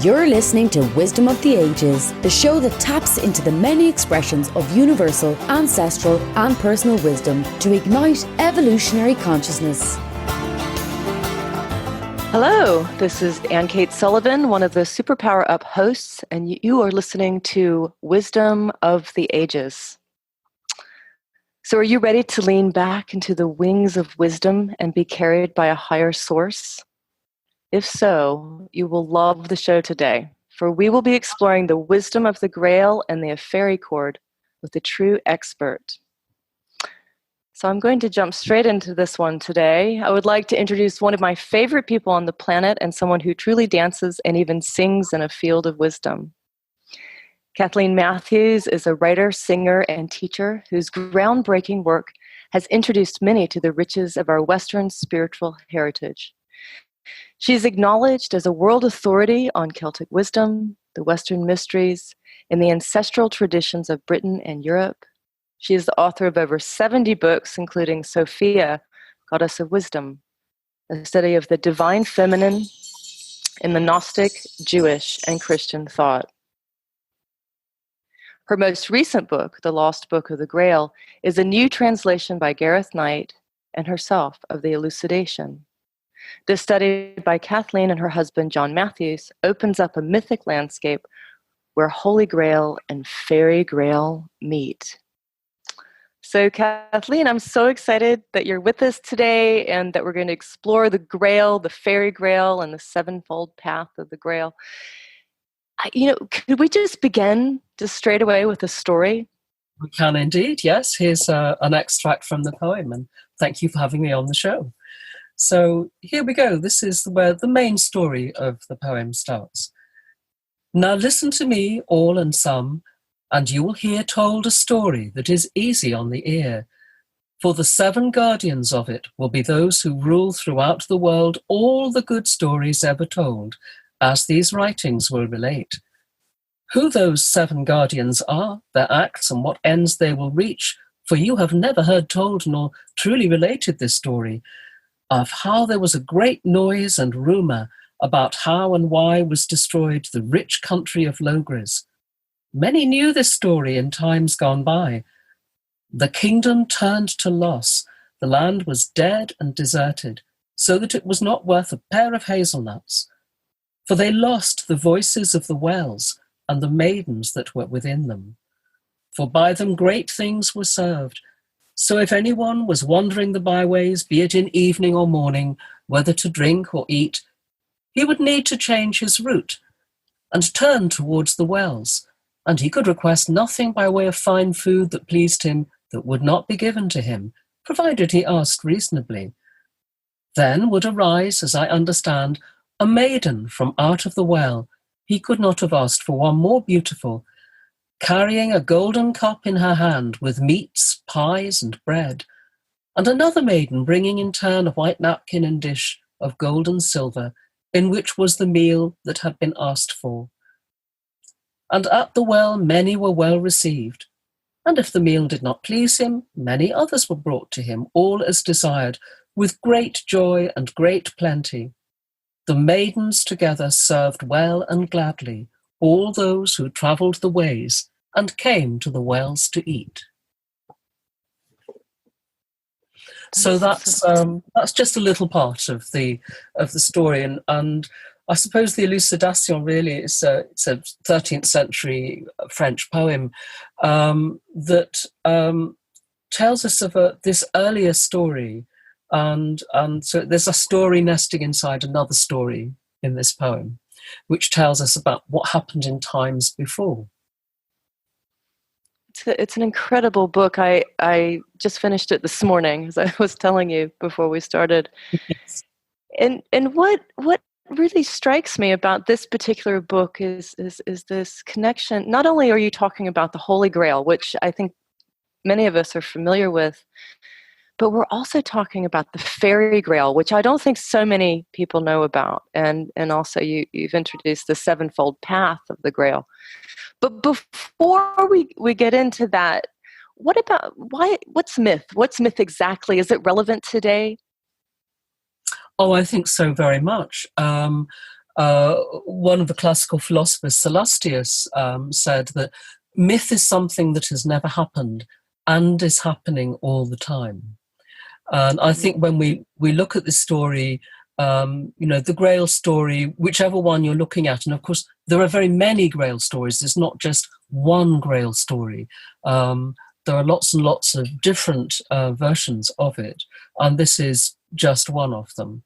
You're listening to Wisdom of the Ages, the show that taps into the many expressions of universal, ancestral, and personal wisdom to ignite evolutionary consciousness. Hello, this is Ayn Cates Sullivan, one of the Superpower Up hosts, and you are listening to Wisdom of the Ages. So are you ready to lean back into the wings of wisdom and be carried by a higher source? If so, you will love the show today, for we will be exploring the wisdom of the Grail and the Faery Accord with a true expert. So I'm going to jump straight into this one today. I would like to introduce one of my favorite people on the planet and someone who truly dances and even sings in a field of wisdom. Kathleen Matthews is a writer, singer, and teacher whose groundbreaking work has introduced many to the riches of our Western spiritual heritage. She is acknowledged as a world authority on Celtic wisdom, the Western mysteries, and the ancestral traditions of Britain and Europe. She is the author of over 70 books, including Sophia, Goddess of Wisdom, a study of the divine feminine in the Gnostic, Jewish, and Christian thought. Her most recent book, The Lost Book of the Grail, is a new translation by Gareth Knight and herself of the Elucidation. This study by Kathleen and her husband, John Matthews, opens up a mythic landscape where Holy Grail and Fairy Grail meet. So Kathleen, I'm so excited that you're with us today and that we're going to explore the Grail, the Fairy Grail, and the Sevenfold Path of the Grail. Could we just begin just straight away with a story? We can indeed, yes. Here's an extract from the poem, and thank you for having me on the show. So here we go. This is where the main story of the poem starts. Now listen to me, all and some, and you will hear told a story that is easy on the ear. For the 7 guardians of it will be those who rule throughout the world all the good stories ever told, as these writings will relate. Who those 7 guardians are, their acts, and what ends they will reach, for you have never heard told nor truly related this story, of how there was a great noise and rumour about how and why was destroyed the rich country of Logres. Many knew this story in times gone by. The kingdom turned to loss, the land was dead and deserted, so that it was not worth a pair of hazelnuts. For they lost the voices of the wells and the maidens that were within them. For by them great things were served. So if anyone was wandering the byways, be it in evening or morning, whether to drink or eat, he would need to change his route and turn towards the wells, and he could request nothing by way of fine food that pleased him that would not be given to him, provided he asked reasonably. Then would arise, as I understand, a maiden from out of the well. He could not have asked for one more beautiful, carrying a golden cup in her hand with meats, pies, and bread, and another maiden bringing in turn a white napkin and dish of gold and silver, in which was the meal that had been asked for. And at the well many were well received, and if the meal did not please him, many others were brought to him, all as desired, with great joy and great plenty. The maidens together served well and gladly all those who travelled the ways and came to the wells to eat. So that's just a little part of the story, and I suppose the Elucidation really it's a 13th century French poem that tells us of this earlier story, and so there's a story nesting inside another story in this poem, which tells us about what happened in times before. It's an incredible book. I just finished it this morning, as I was telling you before we started. Yes. And what really strikes me about this particular book is this connection. Not only are you talking about the Holy Grail, which I think many of us are familiar with, but we're also talking about the Fairy Grail, which I don't think so many people know about. And also you've introduced the Sevenfold Path of the Grail. But before we get into that, what's myth? What's myth exactly? Is it relevant today? Oh, I think so very much. one of the classical philosophers, Celestius, said that myth is something that has never happened and is happening all the time. And I think when we look at this story, the Grail story, whichever one you're looking at, and of course there are very many Grail stories, there's not just one Grail story. There are lots and lots of different versions of it, and this is just one of them.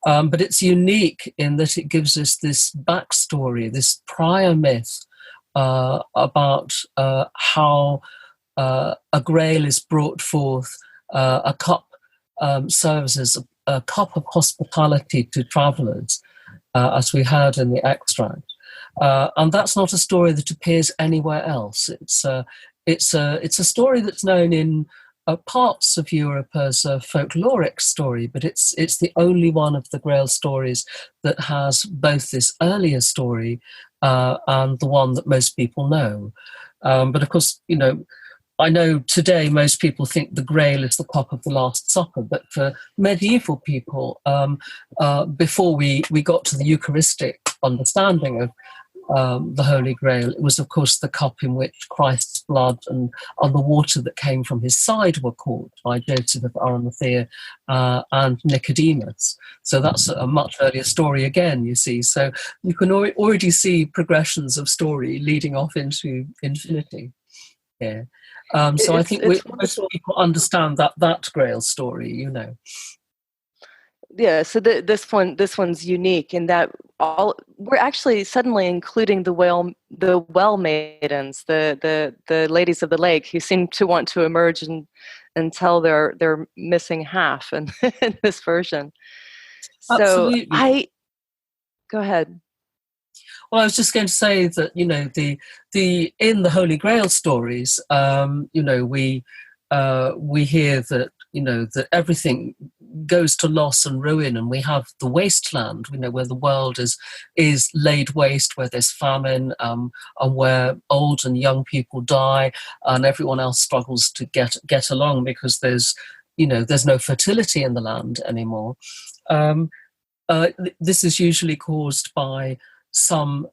But it's unique in that it gives us this backstory, this prior myth about how a Grail is brought forth. A cup serves as a cup of hospitality to travellers, as we heard in the extract. And that's not a story that appears anywhere else. It's a story that's known in parts of Europe as a folkloric story, but it's the only one of the Grail stories that has both this earlier story and the one that most people know. But of course, I know today most people think the Grail is the cup of the Last Supper, but for medieval people, before we got to the Eucharistic understanding of the Holy Grail, it was, of course, the cup in which Christ's blood and the water that came from his side were caught by Joseph of Arimathea and Nicodemus. So that's a much earlier story again, you see. So you can already see progressions of story leading off into infinity. Yeah. So I think most people understand that Grail story, Yeah, so this one's unique in that we're actually suddenly including the well maidens, the ladies of the lake, who seem to want to emerge and tell their missing half in this version. Absolutely. So go ahead. Well, I was just going to say that the in the Holy Grail stories, we hear that that everything goes to loss and ruin, and we have the wasteland, where the world is laid waste, where there's famine, and where old and young people die, and everyone else struggles to get along because there's no fertility in the land anymore. This is usually caused by some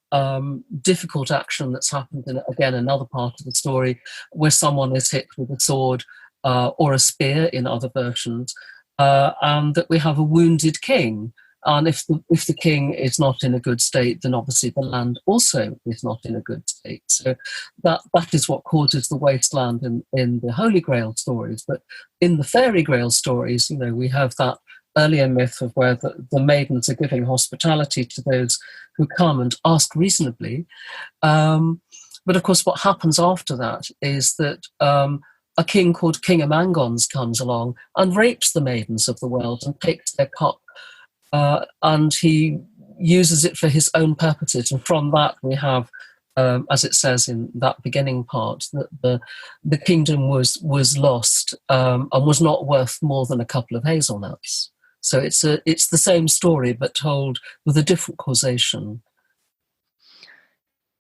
difficult action that's happened in, again, another part of the story, where someone is hit with a sword or a spear in other versions, and that we have a wounded king. And if the king is not in a good state, then obviously the land also is not in a good state. So that is what causes the wasteland in the Holy Grail stories. But in the Faery Grail stories, we have that earlier myth of where the maidens are giving hospitality to those who come and ask reasonably. But of course, what happens after that is that a king called King Amangons comes along and rapes the maidens of the world and takes their cup, and he uses it for his own purposes. And from that we have, as it says in that beginning part, that the kingdom was lost and was not worth more than a couple of hazelnuts. So it's the same story, but told with a different causation.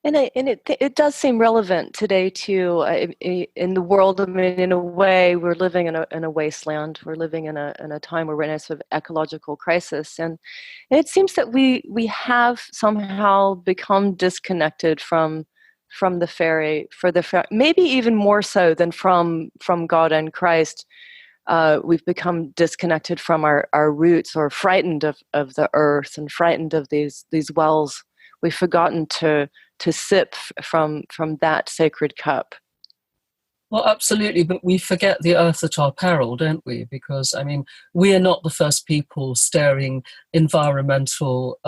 And it does seem relevant today too. In the world, I mean, in a way, we're living in a wasteland. We're living in a time where we're in a sort of ecological crisis, and it seems that we have somehow become disconnected from the fairy, maybe even more so than from God and Christ. We've become disconnected from our roots, or frightened of the earth and frightened of these wells. We've forgotten to sip from that sacred cup. Well, absolutely, but we forget the earth at our peril, don't we? Because, I mean, we are not the first people staring environmental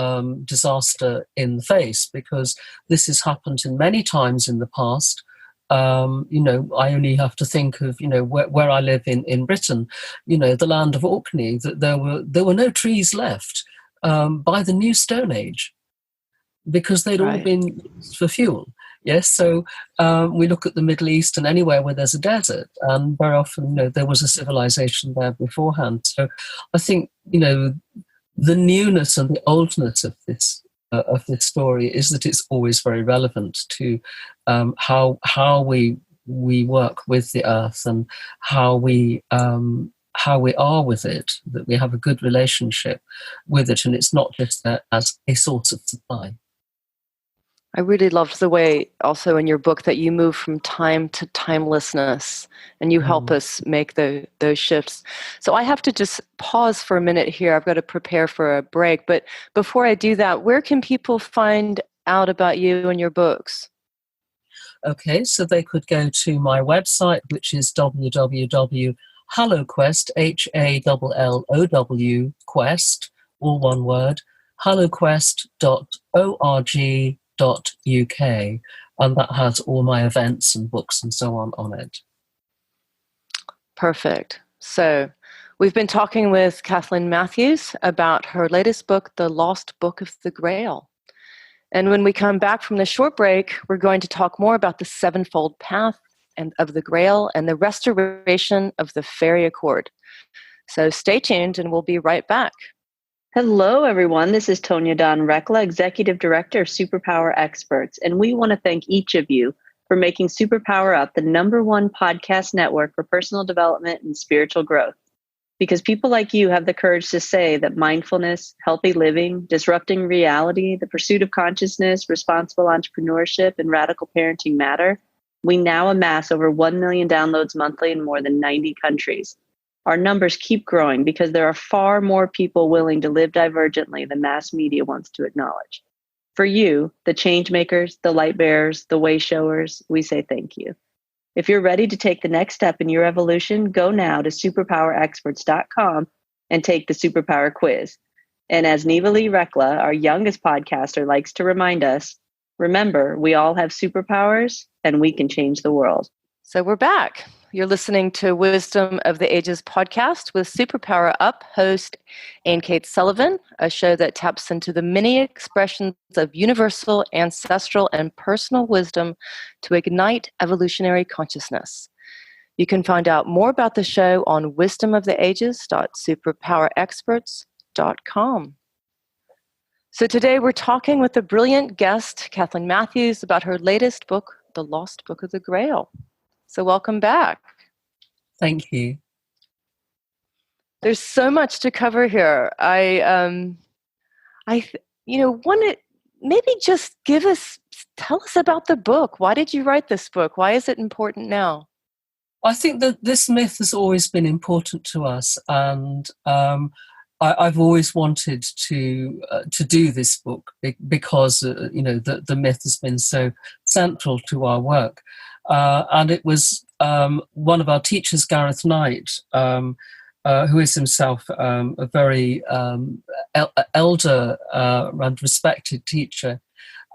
disaster in the face, because this has happened in many times in the past. I only have to think of, where I live in Britain, the land of Orkney, that there were no trees left by the New Stone Age, because they'd all been used for fuel. Yes, so we look at the Middle East and anywhere where there's a desert, and very often, there was a civilization there beforehand. So I think, the newness and the oldness of this story is that it's always very relevant to how we work with the earth, and how we how we are with it, that we have a good relationship with it, and it's not just as a source of supply. I really loved the way also in your book that you move from time to timelessness, and you help us make those shifts. So I have to just pause for a minute here. I've got to prepare for a break. But before I do that, where can people find out about you and your books? Okay, so they could go to my website, which is www.hallowquest, HALLOW quest, all one word, hallowquest.org.uk, and that has all my events and books and so on it. Perfect. So we've been talking with Kathleen Matthews about her latest book, The Lost Book of the Grail. And when we come back from the short break, we're going to talk more about the Sevenfold Path and of the Grail and the restoration of the Faery Accord. So stay tuned and we'll be right back. Hello, everyone. This is Tonya Dawn Rekla, Executive Director of Superpower Experts, and we want to thank each of you for making Superpower Up the #1 podcast network for personal development and spiritual growth. Because people like you have the courage to say that mindfulness, healthy living, disrupting reality, the pursuit of consciousness, responsible entrepreneurship, and radical parenting matter, we now amass over 1 million downloads monthly in more than 90 countries. Our numbers keep growing because there are far more people willing to live divergently than mass media wants to acknowledge. For you, the change makers, the light bearers, the way showers, we say thank you. If you're ready to take the next step in your evolution, go now to superpowerexperts.com and take the Superpower Quiz. And as Neva Lee Rekla, our youngest podcaster, likes to remind us, remember, we all have superpowers and we can change the world. So we're back. You're listening to Wisdom of the Ages podcast with Superpower Up host Ayn Cates Sullivan, a show that taps into the many expressions of universal, ancestral, and personal wisdom to ignite evolutionary consciousness. You can find out more about the show on wisdomoftheages.superpowerexperts.com. So today we're talking with a brilliant guest, Kathleen Matthews, about her latest book, The Lost Book of the Grail. So welcome back. Thank you. There's so much to cover here. Want to maybe just tell us about the book. Why did you write this book? Why is it important now? I think that this myth has always been important to us, and I've always wanted to do this book because the myth has been so central to our work. And it was one of our teachers, Gareth Knight, who is himself a very elder and respected teacher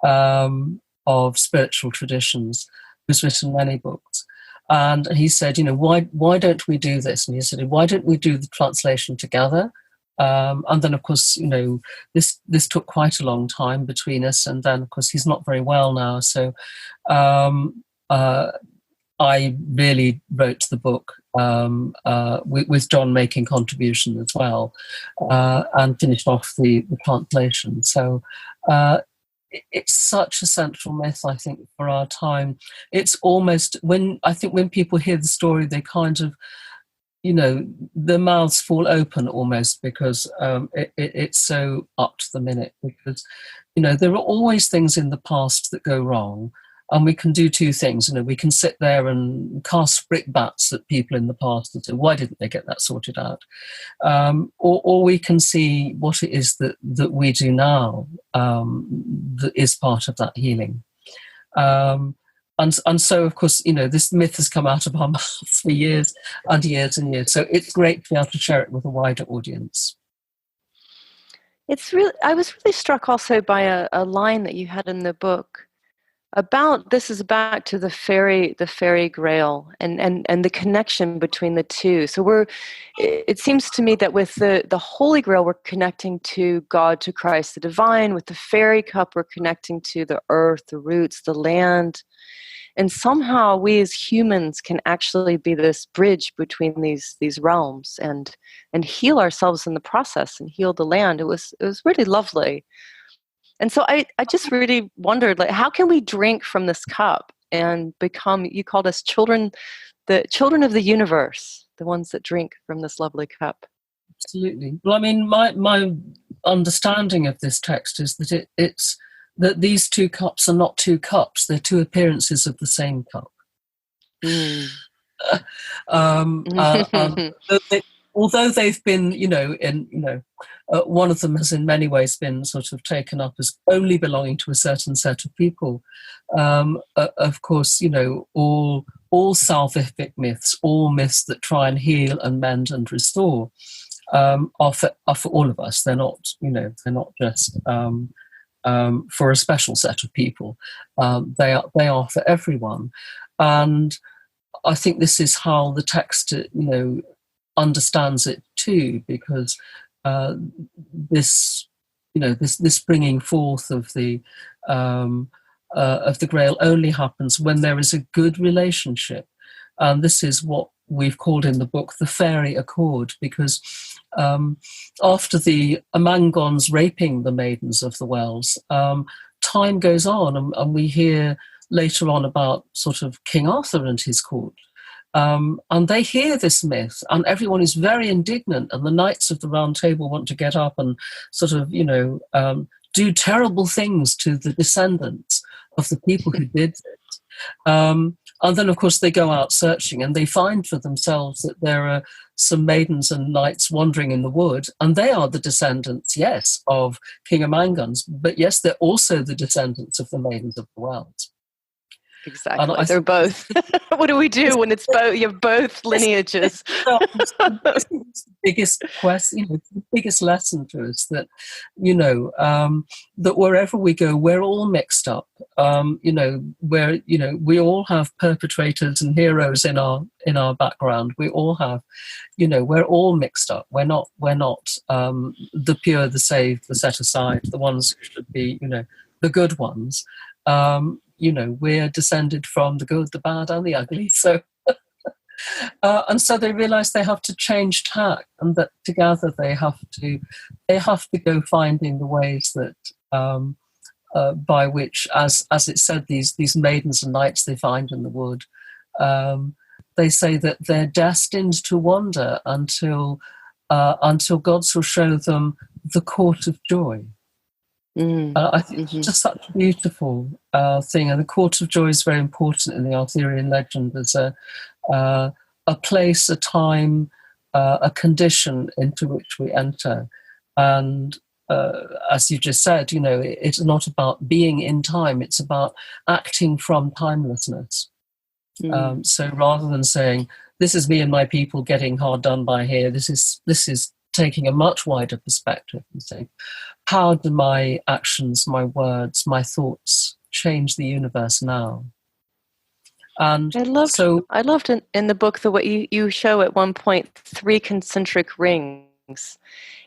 of spiritual traditions, who's written many books. And he said, why don't we do this? And he said, why don't we do the translation together? And then, of course, this took quite a long time between us. And then, of course, he's not very well now. So I really wrote the book with John making contribution as well, and finished off the translation. So it's such a central myth, I think, for our time. It's almost when people hear the story, they kind of, their mouths fall open almost because it's so up to the minute. Because there are always things in the past that go wrong. And we can do two things. We can sit there and cast brickbats at people in the past and say, why didn't they get that sorted out? Or we can see what it is that we do now that is part of that healing. And so, of course, this myth has come out of our mouths for years and years and years. So it's great to be able to share it with a wider audience. I was really struck also by a line that you had in the book about, this is back to the fairy Grail and the connection between the two. So it seems to me that with the Holy Grail, we're connecting to God, to Christ, the divine. With the fairy cup, we're connecting to the earth, the roots, the land. And somehow we as humans can actually be this bridge between these realms and heal ourselves in the process and heal the land. It was really lovely. And so I just really wondered, how can we drink from this cup and become, you called us children the children of the universe, the ones that drink from this lovely cup. Absolutely. Well, I mean, my understanding of this text is that it's that these two cups are not two cups; they're two appearances of the same cup. Mm. Although they've been, one of them has in many ways been sort of taken up as only belonging to a certain set of people. Of course, all salvific myths, all myths that try and heal and mend and restore, are for all of us. They're not, they're not just for a special set of people. They are for everyone, and I think this is how the text, understands it too, because this bringing forth of the Grail only happens when there is a good relationship, and this is what we've called in the book the Faery Accord, because after the Amangons raping the maidens of the wells, time goes on, and we hear later on about sort of King Arthur and his court. And they hear this myth, and everyone is very indignant, and the knights of the Round Table want to get up and sort of, do terrible things to the descendants of the people who did it. And then, of course, they go out searching, and they find for themselves that there are some maidens and knights wandering in the wood, and they are the descendants, yes, of King Amangons, but yes, they're also the descendants of the maidens of the Wells. Exactly. They're both. What do we do when it's both? You have both lineages. The biggest question, the biggest lesson to us that, that wherever we go, we're all mixed up. Where we all have perpetrators and heroes in our background. We all have, we're all mixed up. We're not the pure, the saved, the set aside, the ones who should be, the good ones. We're descended from the good, the bad, and the ugly. So, and so they realise they have to change tack, and that together they have to go finding the ways that by which, as it said, these maidens and knights they find in the wood, they say that they're destined to wander until God shall show them the court of joy. I think it's just such a beautiful thing, and the Court of Joy is very important in the Arthurian legend as a place, a time, a condition into which we enter. And as you just said, it's not about being in time; it's about acting from timelessness. So rather than saying, "This is me and my people getting hard done by here," this is taking a much wider perspective and saying, how do my actions, my words, my thoughts change the universe now? And I loved in the book the way you show at one point 3 concentric rings,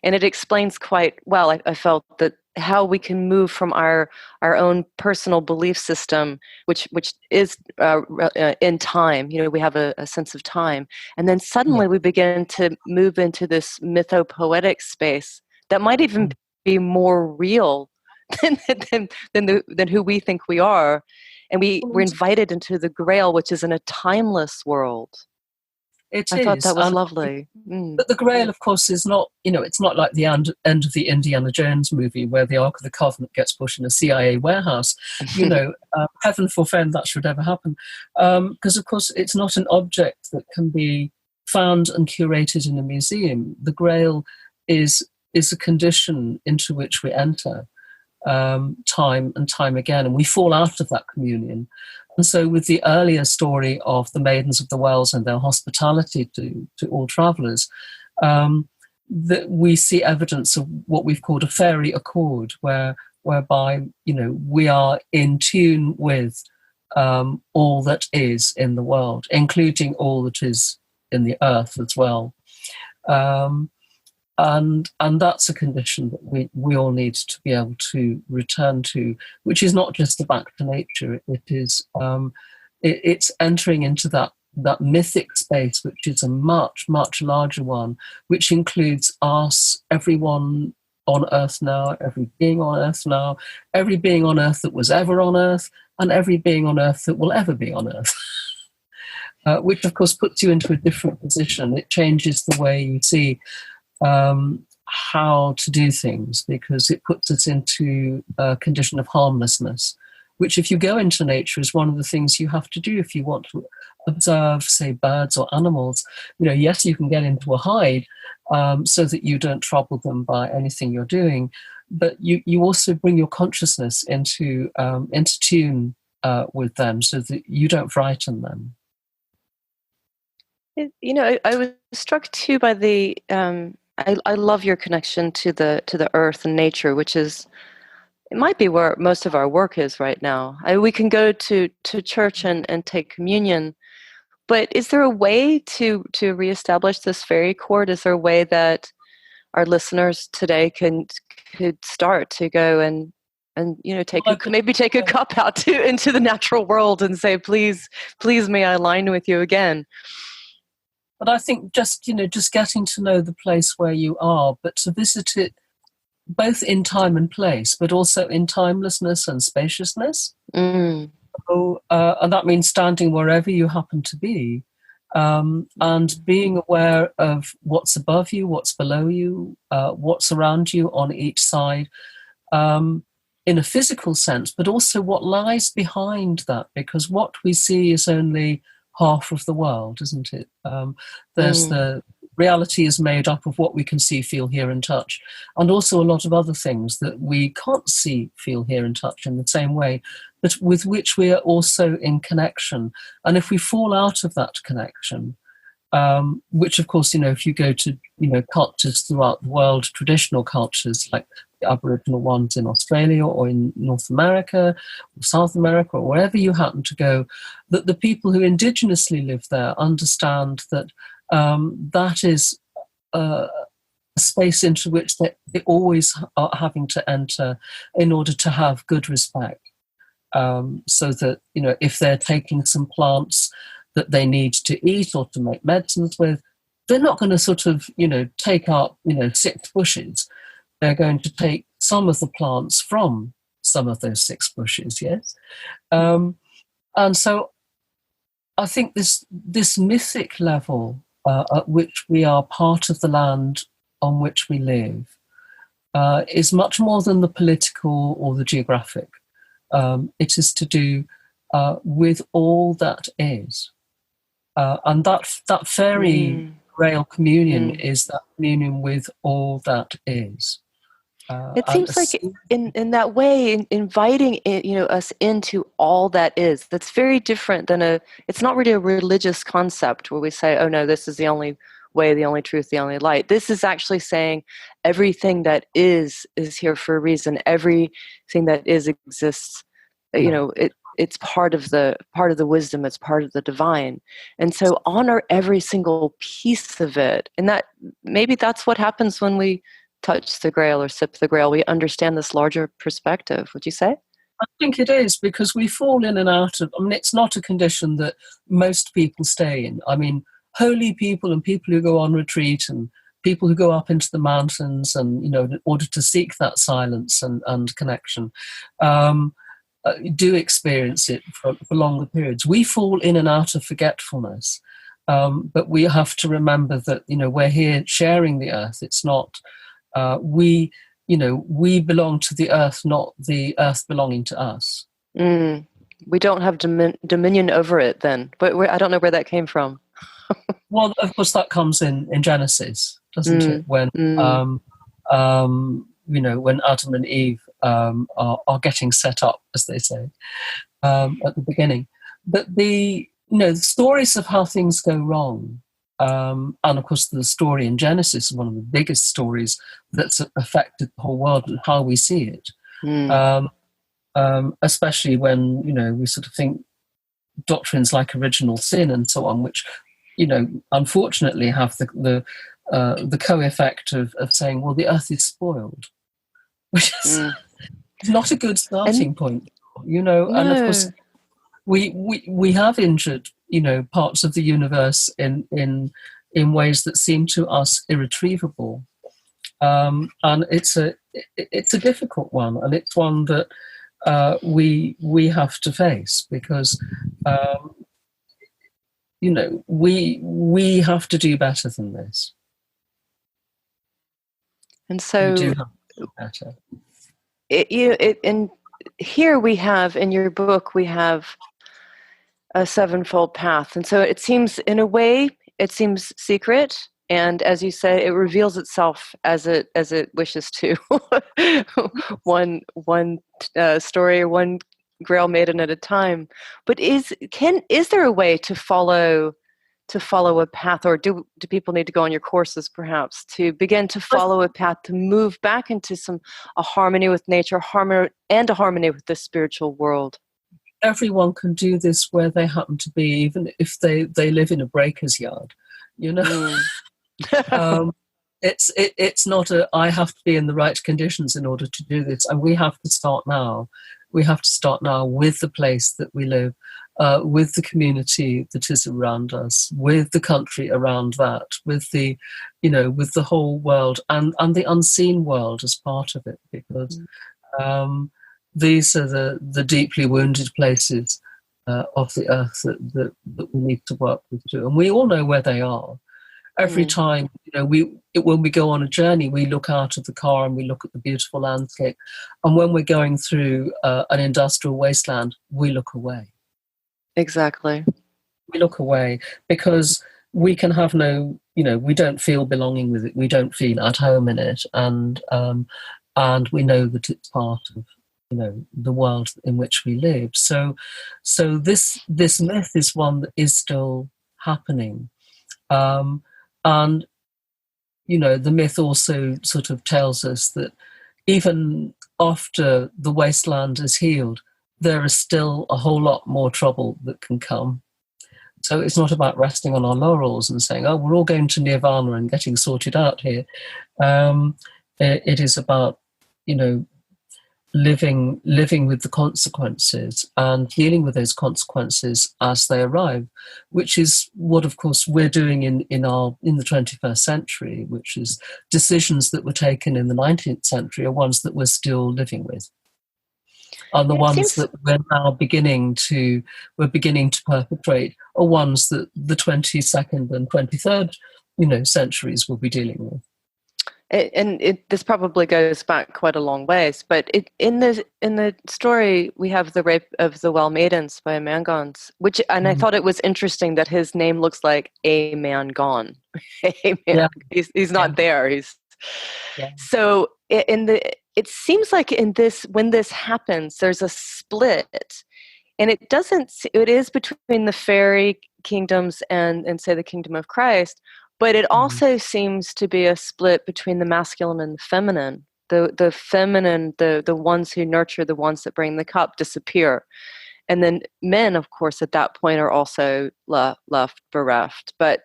and it explains quite well. I felt that how we can move from our own personal belief system, which is in time. We have a sense of time, and then suddenly we begin to move into this mythopoetic space that might even be more real than who we think we are, and we're invited into the Grail, which is in a timeless world. I thought that was lovely. But the Grail, of course, is not, it's not like the end of the Indiana Jones movie where the Ark of the Covenant gets pushed in a CIA warehouse. Heaven forfend that should ever happen. Because, of course, it's not an object that can be found and curated in a museum. The Grail is a condition into which we enter time and time again, and we fall out of that communion. And so with the earlier story of the Maidens of the Wells and their hospitality to all travellers, that we see evidence of what we've called a Faery Accord, whereby we are in tune with all that is in the world, including all that is in the earth as well. And that's a condition that we all need to be able to return to, which is not just a back to nature. It is it's entering into that mythic space, which is a much, much larger one, which includes us, everyone on earth now, every being on earth now, every being on earth that was ever on earth, and every being on earth that will ever be on earth. which of course puts you into a different position. It changes the way you see how to do things, because it puts us into a condition of harmlessness, which if you go into nature is one of the things you have to do if you want to observe, say, birds or animals. Yes, you can get into a hide so that you don't trouble them by anything you're doing, but you also bring your consciousness into tune with them so that you don't frighten them. I was struck too by the I love your connection to the earth and nature, which is, it might be where most of our work is right now. We can go to church and take communion, but is there a way to reestablish this Faery Accord? Is there a way that our listeners today could start to go and maybe take a cup out into the natural world and say, please may I align with you again? But I think just getting to know the place where you are, but to visit it both in time and place, but also in timelessness and spaciousness. Mm. So, and that means standing wherever you happen to be, and being aware of what's above you, what's below you, what's around you on each side, in a physical sense, but also what lies behind that, because what we see is only half of the world, isn't it? The reality is made up of what we can see, feel, hear, and touch, and also a lot of other things that we can't see, feel, hear, and touch in the same way, but with which we are also in connection. And if we fall out of that connection, which of course, if you go to, cultures throughout the world, traditional cultures like the Aboriginal ones in Australia or in North America or South America or wherever you happen to go, that the people who indigenously live there understand that that is a space into which they always are having to enter in order to have good respect. So that, if they're taking some plants that they need to eat or to make medicines with, they're not going to sort of, take up, 6 bushes. They're going to take some of the plants from some of those 6 bushes, yes? And so I think this mythic level at which we are part of the land on which we live is much more than the political or the geographic. It is to do with all that is. And that fairy Grail communion is that communion with all that is. It seems like in that way, inviting us into all that is, that's very different than it's not really a religious concept where we say, oh no, this is the only way, the only truth, the only light. This is actually saying everything that is here for a reason. Everything that exists. It's part of the wisdom. It's part of the divine, and so honor every single piece of it. And that maybe that's what happens when we touch the Grail or sip the Grail. We understand this larger perspective. Would you say? I think it is, because we fall in and out of. It's not a condition that most people stay in. Holy people and people who go on retreat and people who go up into the mountains and in order to seek that silence and connection. Do experience it for longer periods. We fall in and out of forgetfulness, but we have to remember that we're here sharing the earth. It's not we belong to the earth, not the earth belonging to us. We don't have dominion over it then, but I don't know where that came from. Well, of course that comes in Genesis, doesn't it? When when Adam and Eve are getting set up, as they say, at the beginning. But the stories of how things go wrong, and of course the story in Genesis is one of the biggest stories that's affected the whole world and how we see it. Especially when we sort of think doctrines like original sin and so on, which unfortunately have the co-effect of saying, well, the earth is spoiled, which is not a good starting point, No. And of course, we have injured, parts of the universe in ways that seem to us irretrievable, and it's a difficult one, and it's one that we have to face, because we have to do better than this. And so we do have to do better. And here we have, in your book, we have a sevenfold path. And so it seems, in a way, it seems secret. And as you say, it reveals itself as it wishes to. one story or one Grail maiden at a time. But is there a way to follow a path, or do people need to go on your courses perhaps to begin to follow a path, to move back into a harmony with nature, and a harmony with the spiritual world? Everyone can do this where they happen to be, even if they live in a breaker's yard, It's not I have to be in the right conditions in order to do this, and we have to start now. We have to start now with the place that we live, with the community that is around us, with the country around that, with the whole world and the unseen world as part of it, because these are the deeply wounded places of the earth that we need to work with too, and we all know where they are. Every time, when we go on a journey, we look out of the car and we look at the beautiful landscape. And when we're going through an industrial wasteland, we look away. Exactly. We look away because we can have we don't feel belonging with it. We don't feel at home in it. And we know that it's part of, the world in which we live. So this myth is one that is still happening. And, the myth also sort of tells us that even after the wasteland is healed, there is still a whole lot more trouble that can come. So it's not about resting on our laurels and saying, oh, we're all going to nirvana and getting sorted out here. It is about, living with the consequences and dealing with those consequences as they arrive, which is what, of course, we're doing in the 21st century, which is decisions that were taken in the 19th century are ones that we're still living with. And the ones that we're now beginning to perpetrate are ones that the 22nd and 23rd, centuries will be dealing with. This probably goes back quite a long ways, but in the story we have the rape of the well maidens by Mangons, I thought it was interesting that his name looks like a man gone. He's not there. So it seems like when this happens, there's a split, and it is between the fairy kingdoms and say the kingdom of Christ. But it also seems to be a split between the masculine and the feminine. The feminine, the ones who nurture, the ones that bring the cup, disappear. And then men, of course, at that point are also left bereft. But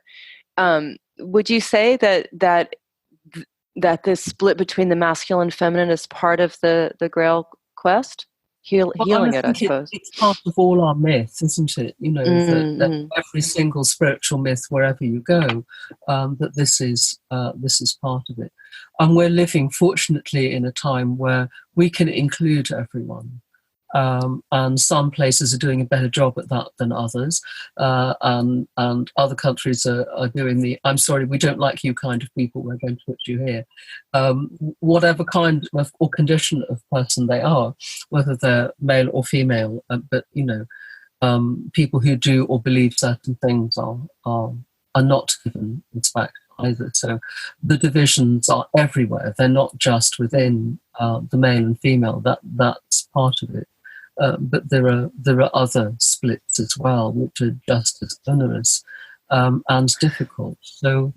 would you say that this split between the masculine and feminine is part of the Grail quest? Healing it, I suppose. It's part of all our myths, isn't it? That every single spiritual myth, wherever you go, that this is part of it. And we're living, fortunately, in a time where we can include everyone. And some places are doing a better job at that than others. And other countries are doing the, I'm sorry, we don't like you kind of people, we're going to put you here. Whatever kind of or condition of person they are, whether they're male or female, but, people who do or believe certain things are not given respect either. So the divisions are everywhere. They're not just within the male and female. That's part of it. But there are other splits as well, which are just as onerous and difficult. So,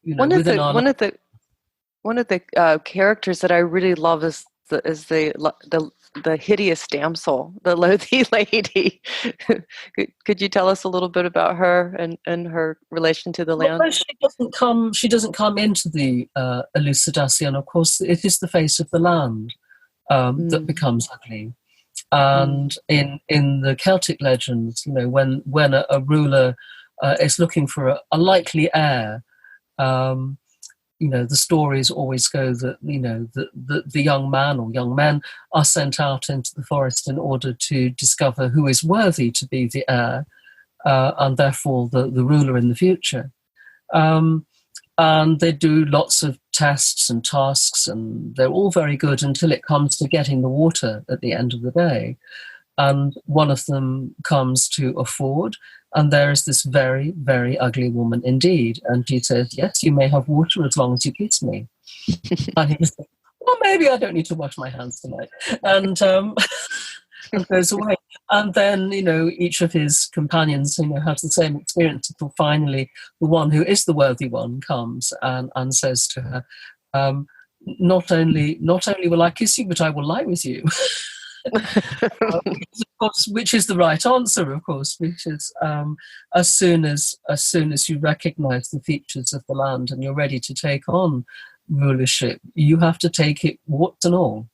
one of the characters that I really love is the hideous damsel, the loathy lady. Could you tell us a little bit about her and her relation to the land? Well, she doesn't come into the elucidation. Of course, it is the face of the land that becomes ugly. And in the Celtic legends, when a ruler is looking for a likely heir, the stories always go that the young man or young men are sent out into the forest in order to discover who is worthy to be the heir. and therefore the ruler in the future. And they do lots of tests and tasks, and they're all very good until it comes to getting the water at the end of the day. And one of them comes to a ford, and there is this very, very ugly woman indeed. And she says, yes, you may have water as long as you kiss me. And he says, well, maybe I don't need to wash my hands tonight. And and goes away. And then, each of his companions, has the same experience until finally the one who is the worthy one comes and says to her, not only will I kiss you, but I will lie with you. Which is the right answer, of course, which is as soon as you recognize the features of the land and you're ready to take on rulership, you have to take it warts and all.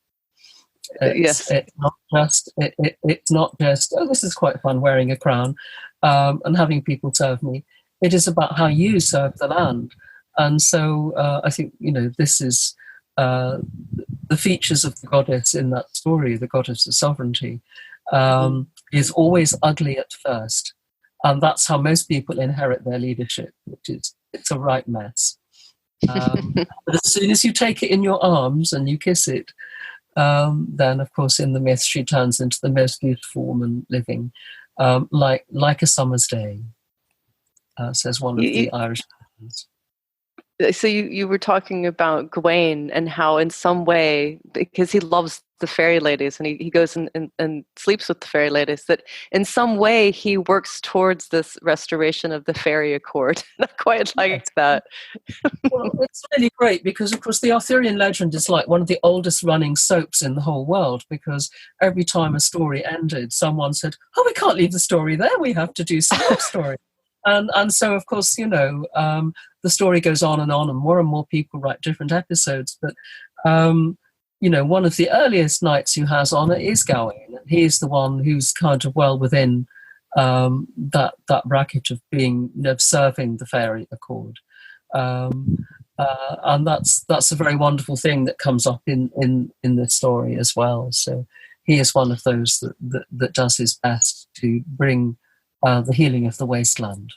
It's not just oh, this is quite fun wearing a crown and having people serve me. It is about how you serve the land. And so I think this is the features of the goddess in that story, the goddess of sovereignty, is always ugly at first, and that's how most people inherit their leadership, which is it's a right mess. But as soon as you take it in your arms and you kiss it, then, of course, in the myth, she turns into the most beautiful woman living, like a summer's day, says one of the Irish legends. So you were talking about Gawain and how in some way, because he loves the fairy ladies and he goes and sleeps with the fairy ladies, that in some way he works towards this restoration of the Faery Accord. I quite liked that. Well, it's really great because, of course, the Arthurian legend is like one of the oldest running soaps in the whole world, because every time a story ended, someone said, oh, we can't leave the story there, we have to do some more story. And so, of course, the story goes on, and more people write different episodes. But, one of the earliest knights who has honour is Gawain. He is the one who's kind of well within that bracket of being serving the Faery Accord. And that's a very wonderful thing that comes up in this story as well. So he is one of those that does his best to bring the healing of the wasteland.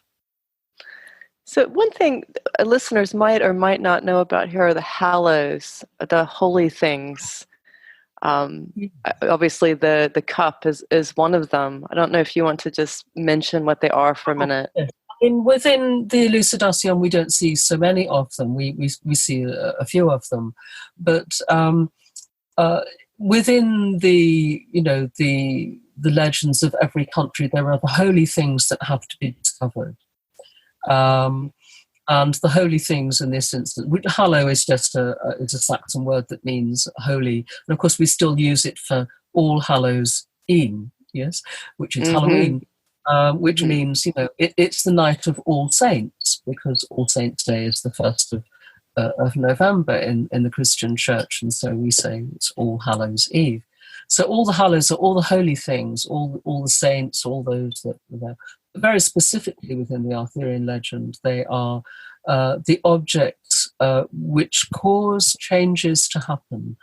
So one thing listeners might or might not know about here are the hallows, the holy things. Obviously, the cup is one of them. I don't know if you want to just mention what they are for a minute. Within the Elucidation, we don't see so many of them. We see a few of them, but within the legends of every country, there are the holy things that have to be discovered. And the holy things in this instance, hallow is just a Saxon word that means holy. And of course, we still use it for All Hallows Eve, yes, which is Halloween, which means, it's the night of All Saints, because All Saints' Day is the 1st of November in the Christian church. And so we say it's All Hallows Eve. So all the hallows are all the holy things, all the saints, all those that are there. Very specifically within the Arthurian legend, they are the objects which cause changes to happen.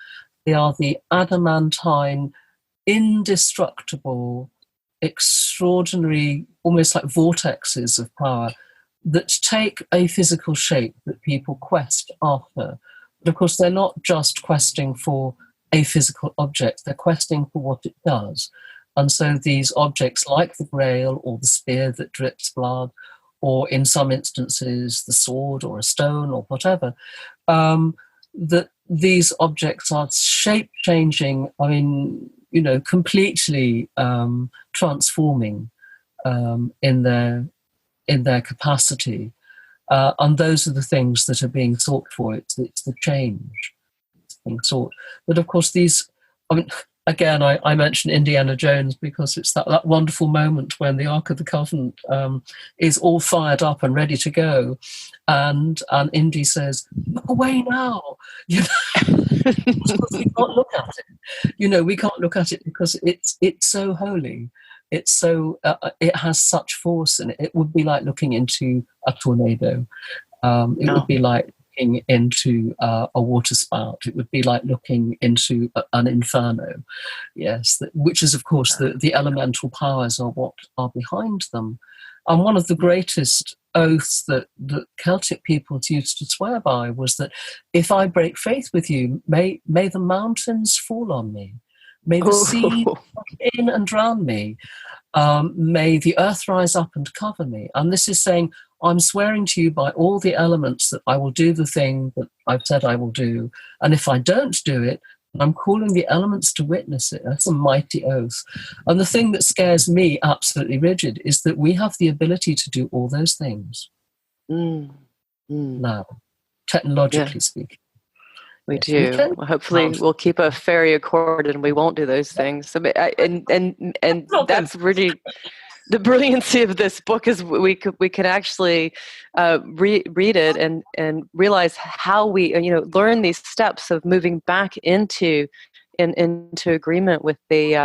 They are the adamantine, indestructible, extraordinary, almost like vortexes of power that take a physical shape that people quest after. But of course, they're not just questing for a physical object, they're questing for what it does. And so these objects like the Grail or the spear that drips blood, or in some instances the sword or a stone or whatever, that these objects are shape-changing, completely transforming in their capacity. And those are the things that are being sought for. It's the change being sought. But of course again, I mention Indiana Jones because it's that wonderful moment when the Ark of the Covenant is all fired up and ready to go, and Indy says, "Look away now!" We can't look at it. We can't look at it because it's so holy. It's so it has such force in it. It would be like looking into a tornado. It would be like looking into a water spout. It would be like looking into an inferno, yes, which is, of course, the elemental powers are what are behind them. And one of the greatest oaths that Celtic peoples used to swear by was that if I break faith with you, may the mountains fall on me. May the sea rush in and drown me. May the earth rise up and cover me. And this is saying, I'm swearing to you by all the elements that I will do the thing that I've said I will do. And if I don't do it, I'm calling the elements to witness it. That's a mighty oath. And the thing that scares me absolutely rigid is that we have the ability to do all those things now, technologically speaking. We do. Well, hopefully we'll keep a Faery Accord and we won't do those things. And that's really the brilliancy of this book, is we can actually read it and realize how we learn these steps of moving back into agreement with the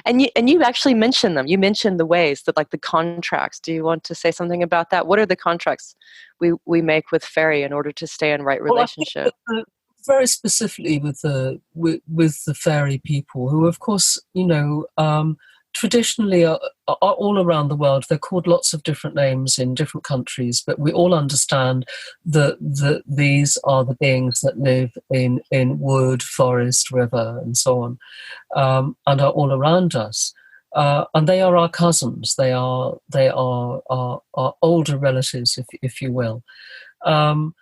and you actually mentioned them. You mentioned the ways that, like, the contracts. Do you want to say something about that? What are the contracts we make with Faery in order to stay in right relationship? Well, very specifically with the Faery people, who, of course, traditionally are all around the world. They're called lots of different names in different countries, but we all understand that these are the beings that live in wood, forest, river, and so on, and are all around us. And they are our cousins. They are our older relatives, if you will. And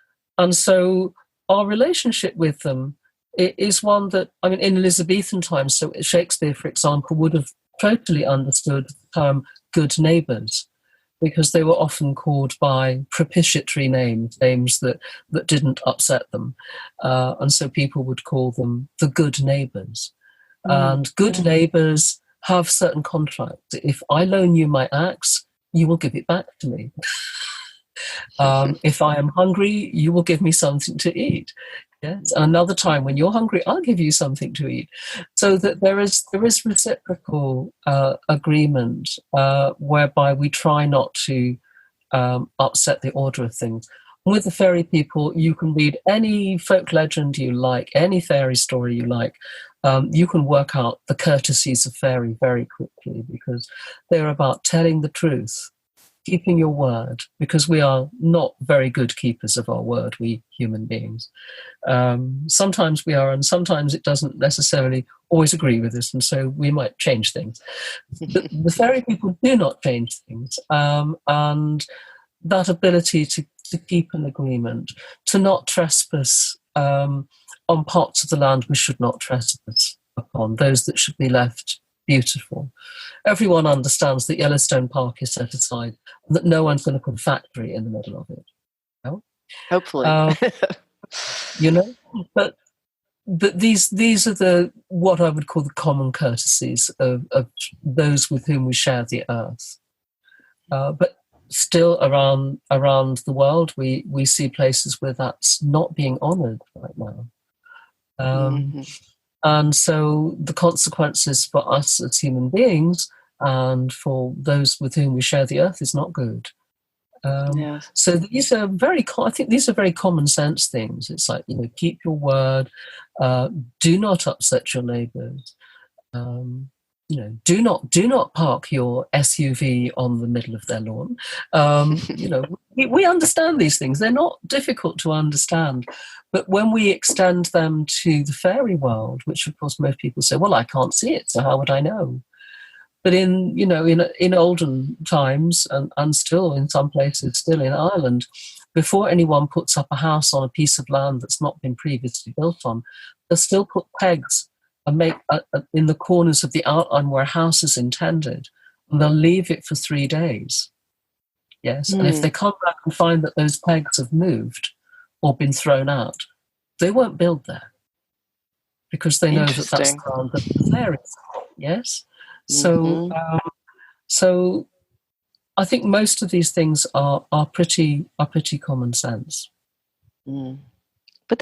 so our relationship with them is one that, in Elizabethan times, so Shakespeare, for example, would have totally understood the term good neighbours, because they were often called by propitiatory names that didn't upset them. And so people would call them the good neighbours. And good neighbours have certain contracts. If I loan you my axe, you will give it back to me. If I am hungry, you will give me something to eat. Yes. Another time when you're hungry, I'll give you something to eat. So that there is reciprocal agreement whereby we try not to upset the order of things. With the Faery people, you can read any folk legend you like, any fairy story you like. You can work out the courtesies of Faery very quickly, because they're about telling the truth, keeping your word, because we are not very good keepers of our word, we human beings. Sometimes we are, and sometimes it doesn't necessarily always agree with us, and so we might change things. The Faery people do not change things, and that ability to keep an agreement, to not trespass on parts of the land we should not trespass upon, those that should be left beautiful. Everyone understands that Yellowstone Park is set aside and that no one's going to put a factory in the middle of it. No? Hopefully. But these are what I would call the common courtesies of those with whom we share the earth. But still around the world, we see places where that's not being honoured right now. And so the consequences for us as human beings and for those with whom we share the earth is not good. So these are I think these are very common sense things. It's like, keep your word, do not upset your neighbours, do not park your SUV on the middle of their lawn. We understand these things. They're not difficult to understand. But when we extend them to the fairy world, which of course most people say, well, I can't see it, so how would I know? But in olden times, and still in some places, still in Ireland, before anyone puts up a house on a piece of land that's not been previously built on, they'll still put pegs and make in the corners of the outline where a house is intended, and they'll leave it for 3 days. Yes, and if they come back and find that those pegs have moved or been thrown out, they won't build there, because they know that that's the ground that the fairies. Yes, so I think most of these things are pretty common sense. But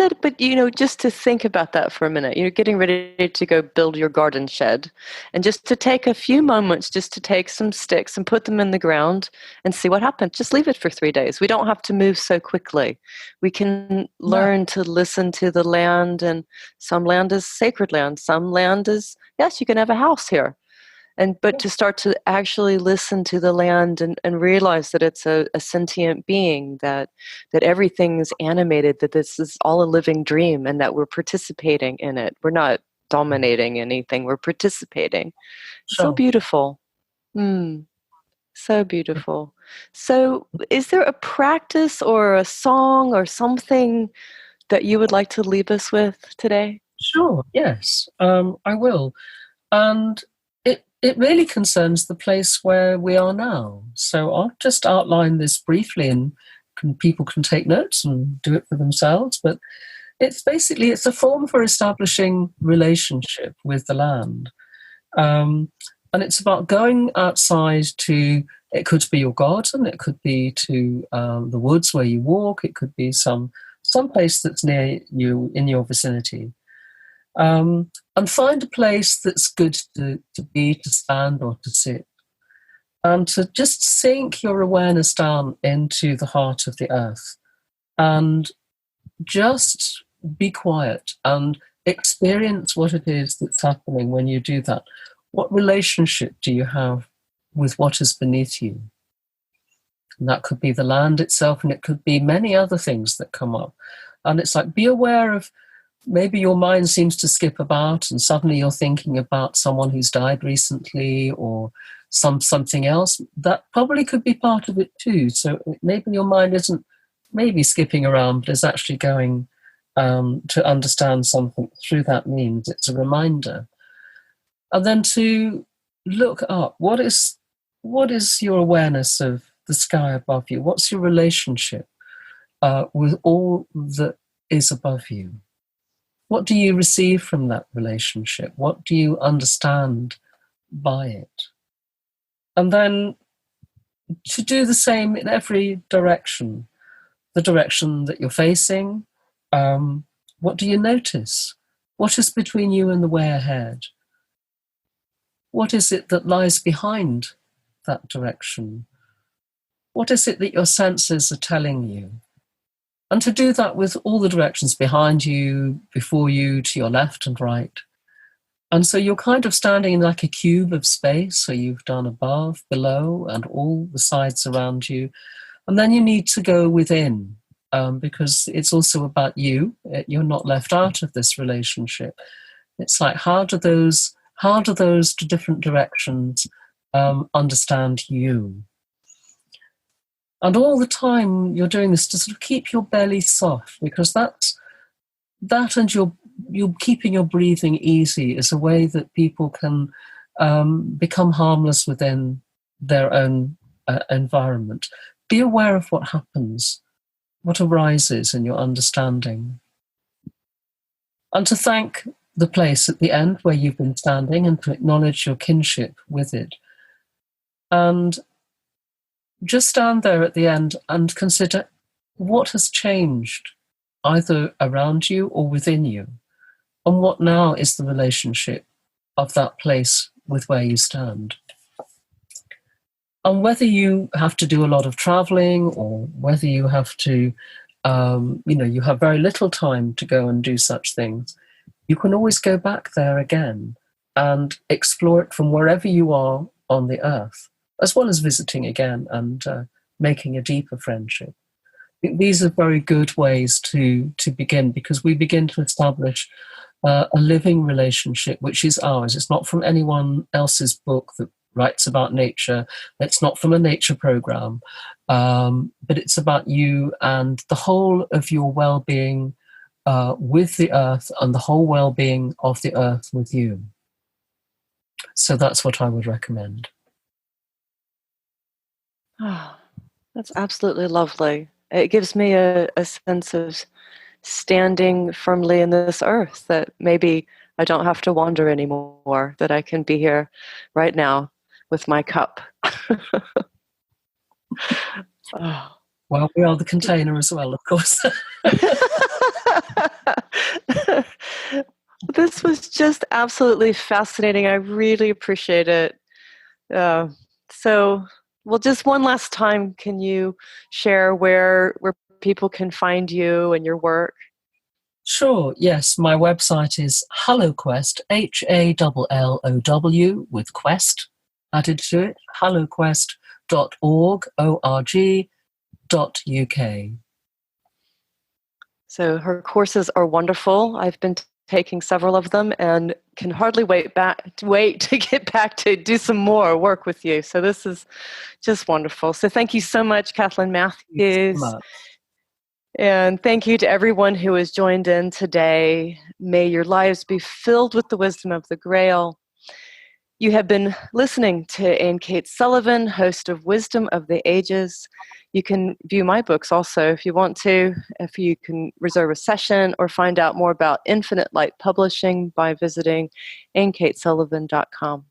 just to think about that for a minute, you're getting ready to go build your garden shed, and just to take a few moments, just to take some sticks and put them in the ground and see what happens. Just leave it for 3 days. We don't have to move so quickly. We can learn to listen to the land, and some land is sacred land. Some land is, yes, you can have a house here. but to start to actually listen to the land and realize that it's a sentient being, that everything's animated, that this is all a living dream, and that we're participating in it. We're not dominating anything, we're participating. So Sure. beautiful. So beautiful. So is there a practice or a song or something that you would like to leave us with today? Sure, yes, I will. And it really concerns the place where we are now. So I'll just outline this briefly, and people can take notes and do it for themselves. But it's a form for establishing relationship with the land. And it's about going outside to, it could be your garden, it could be to the woods where you walk, it could be some place that's near you in your vicinity. And find a place that's good to be, to stand, or to sit. And to just sink your awareness down into the heart of the earth. And just be quiet and experience what it is that's happening when you do that. What relationship do you have with what is beneath you? And that could be the land itself, and it could be many other things that come up. And it's like, be aware of, maybe your mind seems to skip about and suddenly you're thinking about someone who's died recently or something else. That probably could be part of it too. So maybe your mind isn't maybe skipping around, but is actually going to understand something through that means. It's a reminder. And then to look up, what is your awareness of the sky above you? What's your relationship with all that is above you? What do you receive from that relationship? What do you understand by it? And then to do the same in every direction. The direction that you're facing, what do you notice? What is between you and the way ahead? What is it that lies behind that direction? What is it that your senses are telling you? And to do that with all the directions behind you, before you, to your left and right. And so you're kind of standing in like a cube of space. So you've done above, below, and all the sides around you. And then you need to go within, because it's also about you. You're not left out of this relationship. It's like, how do those different directions understand you? And all the time you're doing this to sort of keep your belly soft, because that and you're keeping your breathing easy is a way that people can become harmless within their own environment. Be aware of what happens, what arises in your understanding. And to thank the place at the end where you've been standing and to acknowledge your kinship with it. And just stand there at the end and consider what has changed, either around you or within you, and what now is the relationship of that place with where you stand. And whether you have to do a lot of traveling or whether you have to, you have very little time to go and do such things, you can always go back there again and explore it from wherever you are on the earth, as well as visiting again and making a deeper friendship. These are very good ways to begin, because we begin to establish a living relationship which is ours. It's not from anyone else's book that writes about nature. It's not from a nature program, but it's about you and the whole of your well-being with the earth and the whole well-being of the earth with you. So that's what I would recommend. Oh, that's absolutely lovely. It gives me a sense of standing firmly in this earth, that maybe I don't have to wander anymore, that I can be here right now with my cup. Oh. Well, we are the container as well, of course. This was just absolutely fascinating. I really appreciate it. Well, just one last time, can you share where people can find you and your work? Sure, yes. My website is HalloQuest, HALLOW, with quest added to it, haloquest.org, org.uk. So her courses are wonderful. I've been taking several of them and can hardly wait to get back to do some more work with you. So this is just wonderful. So thank you so much, Kathleen Matthews. Thank you so much. And thank you to everyone who has joined in today. May your lives be filled with the wisdom of the Grail. You have been listening to Ayn Cates Sullivan, host of Wisdom of the Ages. You can view my books also if you want to. If you can reserve a session or find out more about Infinite Light Publishing by visiting AynCatesSullivan.com.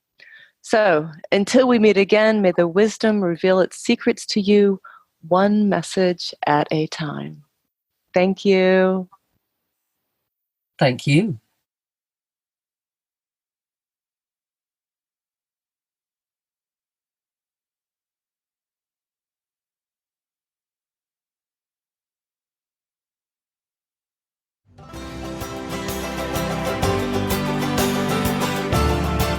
So until we meet again, may the wisdom reveal its secrets to you, one message at a time. Thank you. Thank you.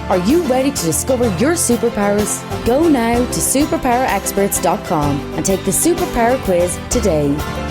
Are you ready to discover your superpowers? Go now to superpowerexperts.com and take the superpower quiz today.